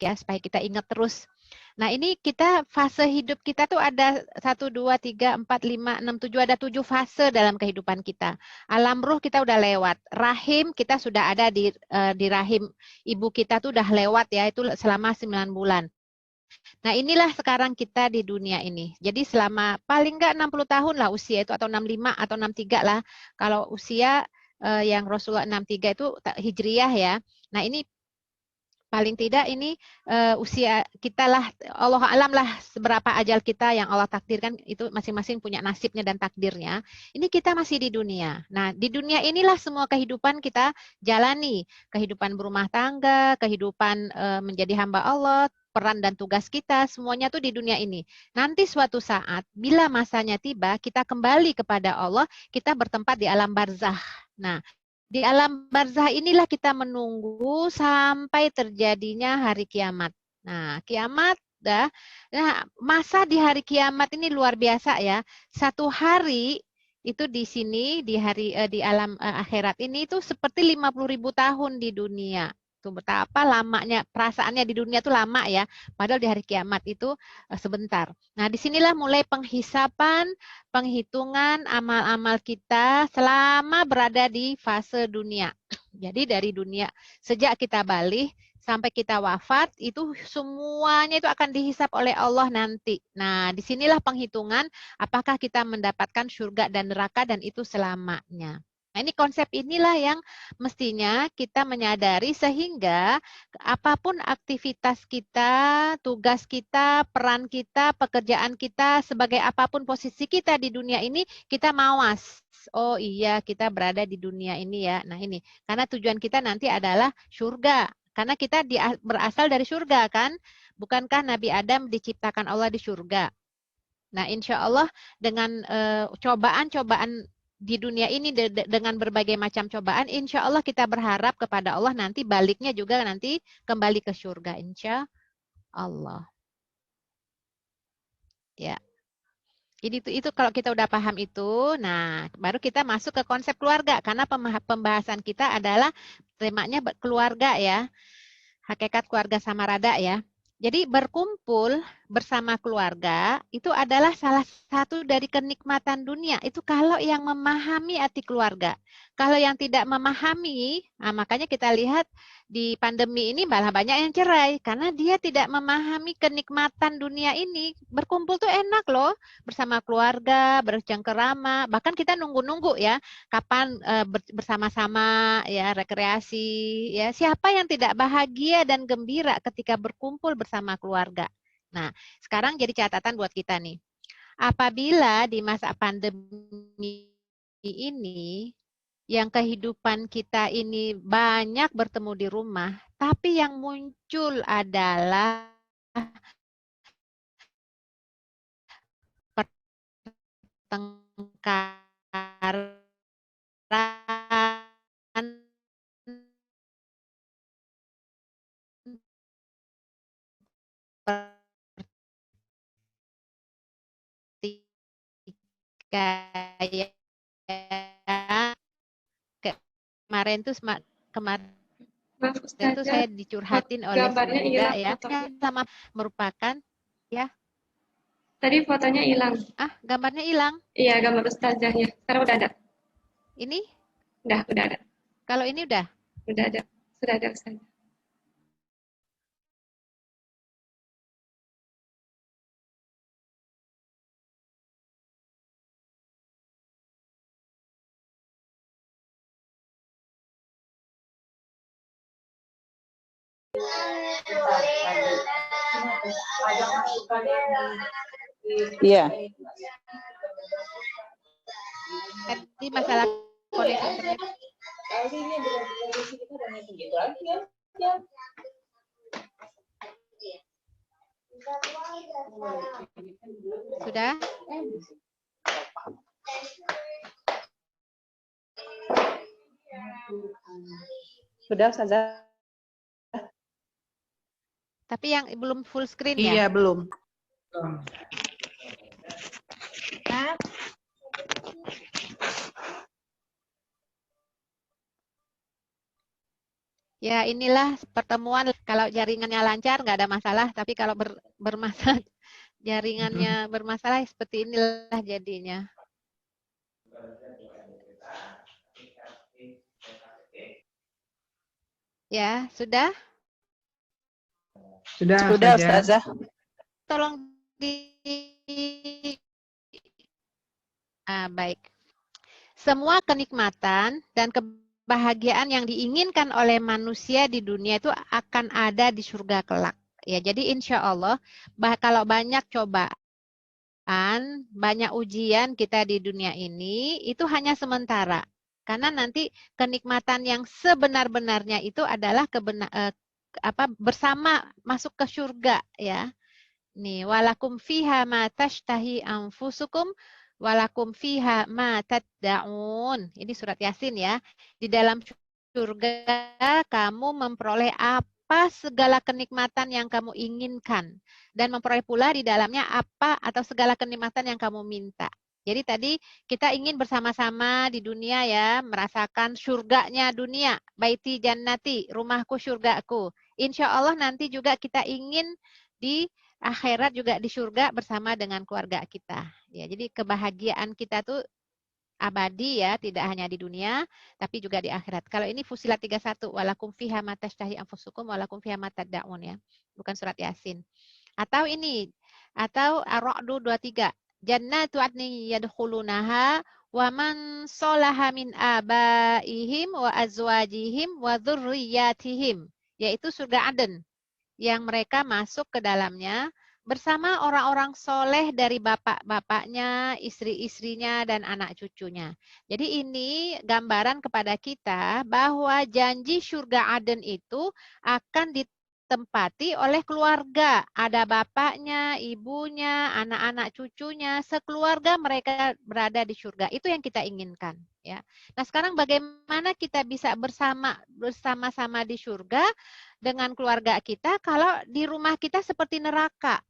ya, supaya kita ingat terus. Nah, ini kita fase hidup kita tuh ada 1, 2, 3, 4, 5, 6, 7, ada 7 fase dalam kehidupan kita. Alam ruh kita udah lewat, rahim kita sudah ada di rahim ibu kita tuh udah lewat ya, itu selama 9 bulan. Nah, inilah sekarang kita di dunia ini. Jadi selama paling nggak 60 tahun lah usia itu, atau 65 atau 63 lah. Kalau usia yang Rasulullah 63 itu Hijriyah ya. Nah, ini paling tidak ini usia kita lah, Allah alam lah seberapa ajal kita yang Allah takdirkan, itu masing-masing punya nasibnya dan takdirnya. Ini kita masih di dunia. Nah, di dunia inilah semua kehidupan kita jalani. Kehidupan berumah tangga, kehidupan menjadi hamba Allah, peran dan tugas kita, semuanya tuh di dunia ini. Nanti suatu saat, bila masanya tiba, kita kembali kepada Allah, kita bertempat di alam barzah. Nah, di alam barzah inilah kita menunggu sampai terjadinya hari kiamat. Nah, kiamat dah. Nah, masa di hari kiamat ini luar biasa ya. Satu hari itu di sini di alam akhirat ini itu seperti 50.000 tahun di dunia. Tuh betapa lamanya perasaannya di dunia itu lama ya. Padahal di hari kiamat itu sebentar. Nah, disinilah mulai penghisapan, penghitungan amal-amal kita selama berada di fase dunia. Jadi dari dunia, sejak kita balik sampai kita wafat, itu semuanya itu akan dihisap oleh Allah nanti. Nah, disinilah penghitungan apakah kita mendapatkan surga dan neraka, dan itu selamanya. Nah, ini konsep inilah yang mestinya kita menyadari, sehingga apapun aktivitas kita, tugas kita, peran kita, pekerjaan kita, sebagai apapun posisi kita di dunia ini, kita mawas. Oh iya, kita berada di dunia ini ya. Nah, ini karena tujuan kita nanti adalah surga. Karena kita berasal dari surga kan? Bukankah Nabi Adam diciptakan Allah di surga? Nah, insya Allah dengan cobaan-cobaan di dunia ini dengan berbagai macam cobaan, insya Allah kita berharap kepada Allah nanti baliknya juga nanti kembali ke surga, insya Allah. Ya. Jadi itu kalau kita udah paham itu, nah baru kita masuk ke konsep keluarga, karena pembahasan kita adalah temanya keluarga ya, hakikat keluarga Samarada ya. Jadi berkumpul bersama keluarga itu adalah salah satu dari kenikmatan dunia. Itu kalau yang memahami arti keluarga. Kalau yang tidak memahami, nah makanya kita lihat di pandemi ini malah banyak yang cerai. Karena dia tidak memahami kenikmatan dunia ini. Berkumpul tuh enak loh. Bersama keluarga, bercengkerama. Bahkan kita nunggu-nunggu ya. Kapan bersama-sama ya rekreasi. Ya, siapa yang tidak bahagia dan gembira ketika berkumpul bersama keluarga. Nah, sekarang jadi catatan buat kita nih. Apabila di masa pandemi ini, yang kehidupan kita ini banyak bertemu di rumah, tapi yang muncul adalah pertengkaran, kayak kemarin tuh saya dicurhatin oleh gambarnya Bunda hilang ya, fotonya. sama merupakan ya. Tadi fotonya hilang. Gambarnya hilang. Iya, gambar ustazahnya. Sekarang udah ada. Ini? Udah ada. Kalau ini udah? Udah ada. Sudah ada ustazah. Iya. Tadi masalah koneksi internet. Sudah? Sudah, Ustazah. Tapi yang belum full screen ya? Iya, belum. Ya, inilah pertemuan. Kalau jaringannya lancar, nggak ada masalah. Tapi kalau bermasalah, jaringannya bermasalah, seperti inilah jadinya. Ya, sudah? Sudah, Sudah, Ustazah. Ustazah. Tolong baik. Semua kenikmatan dan kebahagiaan yang diinginkan oleh manusia di dunia itu akan ada di surga kelak. Ya, jadi insya Allah, kalau banyak cobaan, banyak ujian kita di dunia ini, itu hanya sementara. Karena nanti kenikmatan yang sebenar-benarnya itu adalah bersama masuk ke surga, ya. Nih, walakum fiha ma tashtahi anfusukum walakum fiha ma tad'un. Ini surat Yasin ya. Di dalam surga kamu memperoleh apa segala kenikmatan yang kamu inginkan dan memperoleh pula di dalamnya apa atau segala kenikmatan yang kamu minta. Jadi tadi kita ingin bersama-sama di dunia ya, merasakan surganya dunia, baiti jannati, rumahku surgaku. Insya Allah nanti juga kita ingin di akhirat juga di surga bersama dengan keluarga kita. Ya, jadi kebahagiaan kita tuh abadi ya, tidak hanya di dunia tapi juga di akhirat. Kalau ini Fussilat 31, walakum fiha ma tashtahi anfusukum walakum fiha ma tad'un ya. Bukan surat Yasin. Atau ini atau Ar-Ra'd 23, jannatu adnin yadkhulunaha wa man sholaha min abaihim wa azwajihim wa dzurriyyatihim, yaitu surga Aden yang mereka masuk ke dalamnya bersama orang-orang soleh dari bapak-bapaknya, istri-istrinya, dan anak cucunya. Jadi ini gambaran kepada kita bahwa janji surga Aden itu akan ditempati oleh keluarga. Ada bapaknya, ibunya, anak-anak cucunya, sekeluarga mereka berada di surga. Itu yang kita inginkan. Ya. Nah sekarang bagaimana kita bisa bersama-sama di surga dengan keluarga kita kalau di rumah kita seperti neraka.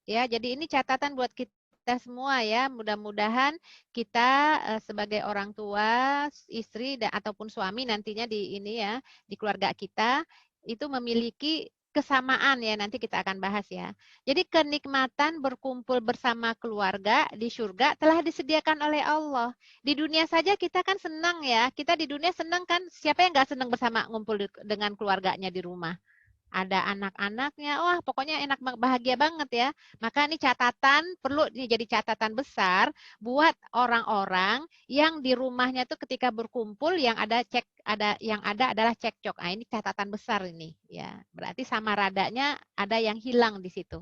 Ya, jadi ini catatan buat kita semua ya. Mudah-mudahan kita sebagai orang tua, istri ataupun suami nantinya di ini ya, di keluarga kita itu memiliki kesamaan ya, nanti kita akan bahas ya. Jadi kenikmatan berkumpul bersama keluarga di surga telah disediakan oleh Allah. Di dunia saja kita kan senang ya, kita di dunia senang kan, siapa yang nggak senang bersama ngumpul dengan keluarganya di rumah. Ada anak-anaknya, wah pokoknya enak, bahagia banget ya. Maka ini catatan, perlu jadi catatan besar buat orang-orang yang di rumahnya tuh ketika berkumpul yang ada adalah cekcok. Nah, ini catatan besar ini ya. Berarti sama radanya ada yang hilang di situ.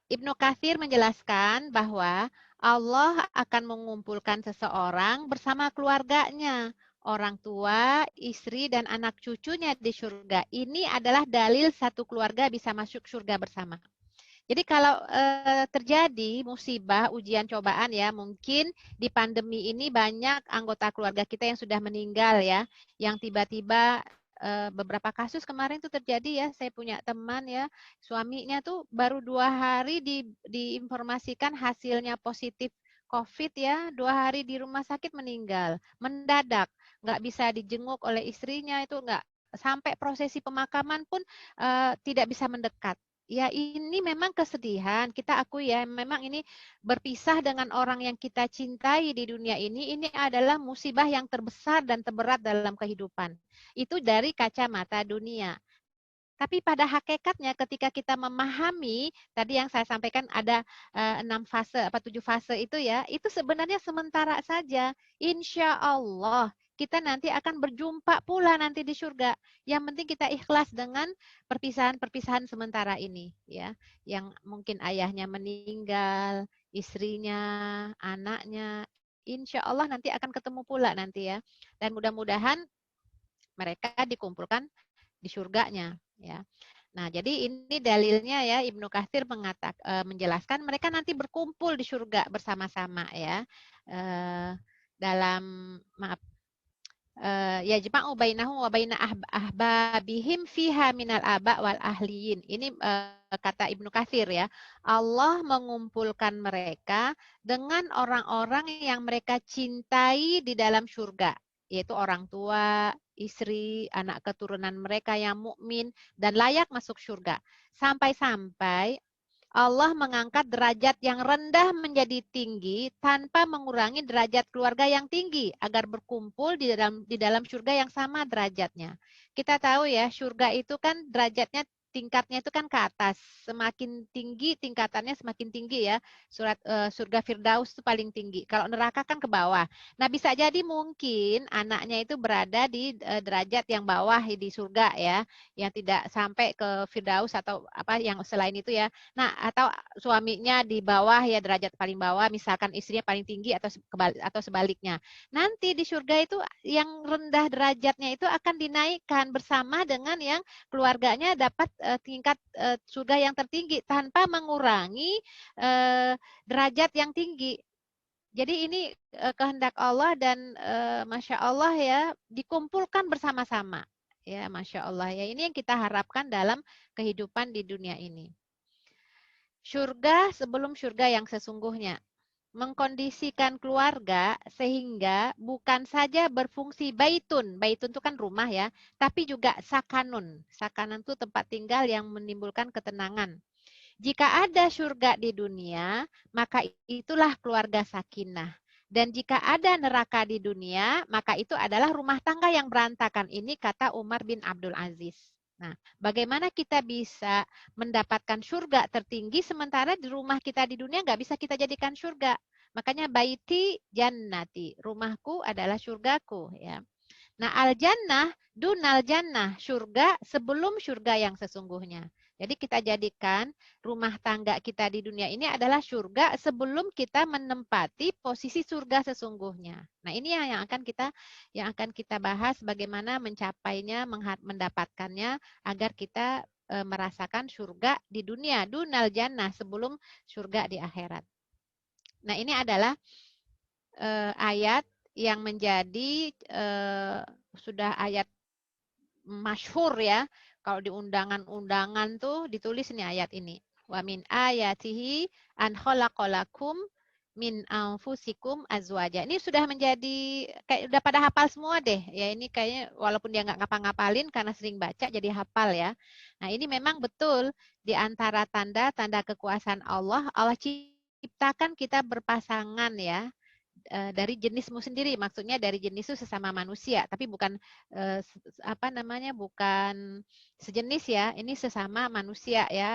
Ibnu Katsir menjelaskan bahwa Allah akan mengumpulkan seseorang bersama keluarganya, orang tua, istri, dan anak cucunya di surga. Ini adalah dalil satu keluarga bisa masuk surga bersama. Jadi kalau terjadi musibah, ujian, cobaan ya, mungkin di pandemi ini banyak anggota keluarga kita yang sudah meninggal ya, yang tiba-tiba beberapa kasus kemarin tuh terjadi ya, saya punya teman ya, suaminya tuh baru 2 hari diinformasikan hasilnya positif COVID ya, 2 hari di rumah sakit meninggal, mendadak, nggak bisa dijenguk oleh istrinya, itu nggak sampai prosesi pemakaman pun tidak bisa mendekat. Ya ini memang kesedihan, kita akui ya, memang ini berpisah dengan orang yang kita cintai di dunia ini adalah musibah yang terbesar dan terberat dalam kehidupan. Itu dari kacamata dunia. Tapi pada hakikatnya ketika kita memahami, tadi yang saya sampaikan ada 6 fase, 7 fase itu ya, itu sebenarnya sementara saja. Insya Allah kita nanti akan berjumpa pula nanti di surga. Yang penting kita ikhlas dengan perpisahan-perpisahan sementara ini, ya. Yang mungkin ayahnya meninggal, istrinya, anaknya, insya Allah nanti akan ketemu pula nanti ya. Dan mudah-mudahan mereka dikumpulkan di surganya, ya. Nah, jadi ini dalilnya ya, Ibnu Katsir menjelaskan mereka nanti berkumpul di surga bersama-sama ya. Dalam yajma'u bainahum wa baina ahbabihim fiha minal aba wal ahliyin. Ini kata Ibnu Katsir ya. Allah mengumpulkan mereka dengan orang-orang yang mereka cintai di dalam surga. yaitu orang tua, istri, anak keturunan mereka yang mukmin dan layak masuk surga. Sampai-sampai Allah mengangkat derajat yang rendah menjadi tinggi tanpa mengurangi derajat keluarga yang tinggi agar berkumpul di dalam surga yang sama derajatnya. Kita tahu ya, surga itu kan derajatnya tingkatnya itu kan ke atas, semakin tinggi tingkatannya semakin tinggi ya. Surga Firdaus itu paling tinggi. Kalau neraka kan ke bawah. Nah, bisa jadi mungkin anaknya itu berada di derajat yang bawah di surga ya, yang tidak sampai ke Firdaus atau apa yang selain itu ya. Nah, atau suaminya di bawah ya, derajat paling bawah, misalkan istrinya paling tinggi atau sebaliknya. Nanti di surga itu yang rendah derajatnya itu akan dinaikkan bersama dengan yang keluarganya dapat tingkat surga yang tertinggi tanpa mengurangi derajat yang tinggi. Jadi ini kehendak Allah dan Masya Allah ya, dikumpulkan bersama-sama. Ya, Masya Allah ya, ini yang kita harapkan dalam kehidupan di dunia ini. Surga sebelum surga yang sesungguhnya. Mengkondisikan keluarga sehingga bukan saja berfungsi baitun. Baitun itu kan rumah ya, tapi juga sakanun. Sakanan itu tempat tinggal yang menimbulkan ketenangan. Jika ada surga di dunia, maka itulah keluarga sakinah. Dan jika ada neraka di dunia, maka itu adalah rumah tangga yang berantakan. Ini kata Umar bin Abdul Aziz. Nah, bagaimana kita bisa mendapatkan surga tertinggi sementara di rumah kita di dunia nggak bisa kita jadikan surga? Makanya baiti jannati, rumahku adalah surgaku ya. Nah, al-jannah dunal jannah, surga sebelum surga yang sesungguhnya. Jadi kita jadikan rumah tangga kita di dunia ini adalah surga sebelum kita menempati posisi surga sesungguhnya. Nah, ini yang akan kita bahas bagaimana mencapainya, mendapatkannya agar kita merasakan surga di dunia, dunal jannah sebelum surga di akhirat. Nah, ini adalah ayat yang menjadi sudah ayat masyhur ya. Kalau di undangan-undangan tuh ditulis nih ayat ini. Wa min ayatihi an khalaqalakum min anfusikum azwaja. Ini sudah menjadi kayak udah pada hafal semua deh. Ya, ini kayaknya walaupun dia nggak ngapa-ngapalin karena sering baca jadi hafal ya. Nah, ini memang betul di antara tanda-tanda kekuasaan Allah, Allah ciptakan kita berpasangan ya. Dari jenismu sendiri, maksudnya dari jenis itu sesama manusia, tapi bukan bukan sejenis ya, ini sesama manusia ya,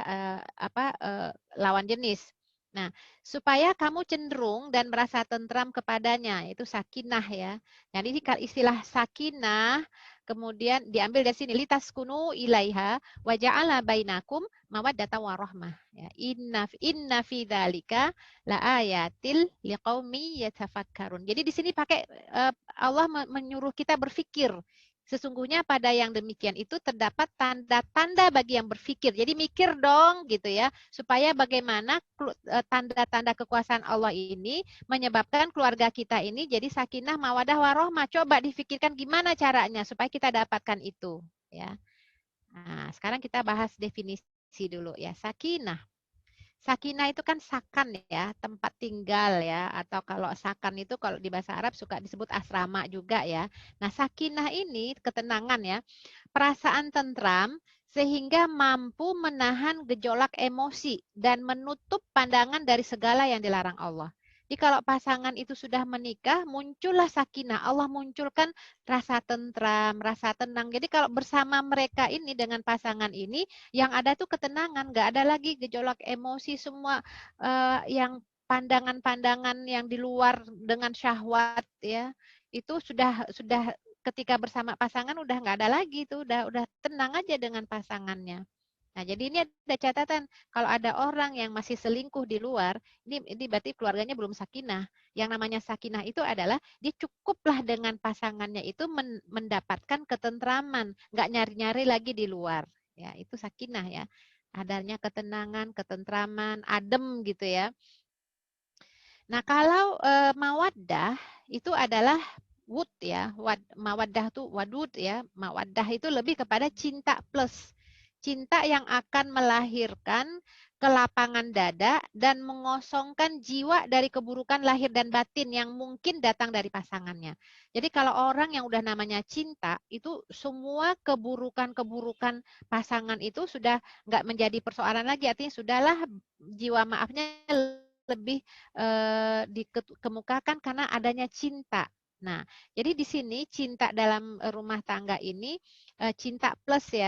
lawan jenis. Nah, supaya kamu cenderung dan merasa tentram kepadanya, itu sakinah ya. Jadi ini istilah sakinah kemudian diambil dari sini, litaskunu ilaiha wa ja'ala bainakum mawaddatan warahmah. Ya, inna fi dzalika la ayatil liqaumi yatafakkarun. Jadi di sini pakai Allah menyuruh kita berpikir. Sesungguhnya pada yang demikian itu terdapat tanda-tanda bagi yang berpikir. Jadi mikir dong gitu ya, supaya bagaimana tanda-tanda kekuasaan Allah ini menyebabkan keluarga kita ini jadi sakinah, mawadah, warohmah. Coba difikirkan gimana caranya supaya kita dapatkan itu ya. Nah, sekarang kita bahas definisi dulu ya, sakinah. Sakinah itu kan sakan ya, tempat tinggal ya, atau kalau sakan itu kalau di bahasa Arab suka disebut asrama juga ya. Nah, sakinah ini ketenangan ya, perasaan tentram sehingga mampu menahan gejolak emosi dan menutup pandangan dari segala yang dilarang Allah. Jadi kalau pasangan itu sudah menikah, muncullah sakinah. Allah munculkan rasa tentram, rasa tenang. Jadi kalau bersama mereka ini dengan pasangan ini, yang ada tuh ketenangan, nggak ada lagi gejolak emosi semua yang pandangan-pandangan yang di luar dengan syahwat ya. Itu sudah ketika bersama pasangan udah nggak ada lagi tuh, udah tenang aja dengan pasangannya. Nah, jadi ini ada catatan kalau ada orang yang masih selingkuh di luar, ini berarti keluarganya belum sakinah. Yang namanya sakinah itu adalah dia cukuplah dengan pasangannya itu mendapatkan ketentraman, nggak nyari-nyari lagi di luar. Ya, itu sakinah ya. Adanya ketenangan, ketentraman, adem gitu ya. Nah, kalau mawaddah itu adalah wud ya. Mawaddah itu wadud ya. Mawaddah itu lebih kepada cinta plus. Cinta yang akan melahirkan kelapangan dada dan mengosongkan jiwa dari keburukan lahir dan batin yang mungkin datang dari pasangannya. Jadi kalau orang yang udah namanya cinta, itu semua keburukan-keburukan pasangan itu sudah nggak menjadi persoalan lagi. Artinya sudahlah jiwa maafnya lebih dikemukakan karena adanya cinta. Nah, jadi di sini cinta dalam rumah tangga ini cinta plus ya.